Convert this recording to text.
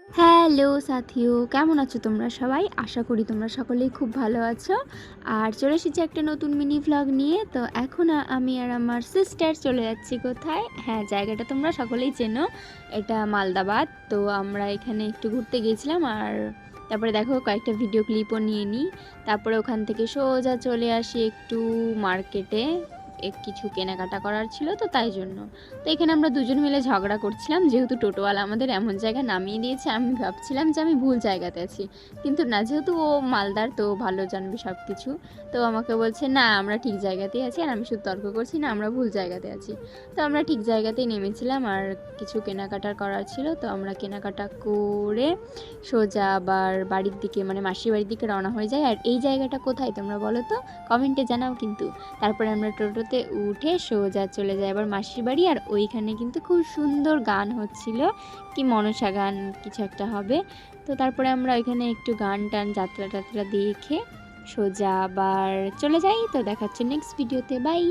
Hello সাথীও, কেমন আছো তোমরা সবাই? আশা করি তোমরা সকলেই খুব ভালো আছো। আর চলে এসেছি একটা নতুন মিনি ভ্লগ নিয়ে। তো এখন আমি আর আমার সিস্টার চলে যাচ্ছি কোথায়? হ্যাঁ, জায়গাটা তোমরা সকলেই চেনো। এটা মালদাবাদ। তো আমরা এখানে একটু ঘুরতে গিয়েছিলাম, আর তারপরে দেখো কয়েকটা ভিডিও ক্লিপও নিয়ে নিই। তারপরে ওখান থেকে সোজা চলে আসি একটু মার্কেটে। কিছু কেনাকাটা করার ছিল, তো তাই জন্য। তো এখানে আমরা দুজন মিলে ঝগড়া করছিলাম, যেহেতু টোটোওয়ালা আমাদের এমন জায়গায় নামিয়ে দিয়েছে। আমি ভাবছিলাম যে আমি ভুল জায়গাতে আছি, কিন্তু না, যেহেতু ও মালদার তো ভালো জানবে সব কিছু। তো আমাকে বলছে না, আমরা ঠিক জায়গাতেই আছি। আর আমি শুধু তর্ক করছি, না আমরা ভুল জায়গাতে আছি। তো আমরা ঠিক জায়গাতেই নেমেছিলাম, আর কিছু কেনাকাটার করার ছিল। তো আমরা কেনাকাটা করে সোজা আবার বাড়ির দিকে, মানে মাসির বাড়ির দিকে রওনা হয়ে যায়। আর এই জায়গাটা কোথায় তোমরা বলো তো, কমেন্টে জানাও কিন্তু। তারপরে আমরা টোটোতে উঠে সোজা চলে যাই আবার মাসির বাড়ি। আর ওইখানে কিন্তু খুব সুন্দর গান হচ্ছিল, কি মনসা গান কিছু একটা হবে। তো তারপরে আমরা ওইখানে একটু গান টান যাত্রা টাত্রা দেখে সোজা আবার চলে যাই। তো দেখা হচ্ছে নেক্সট ভিডিওতে, বাই।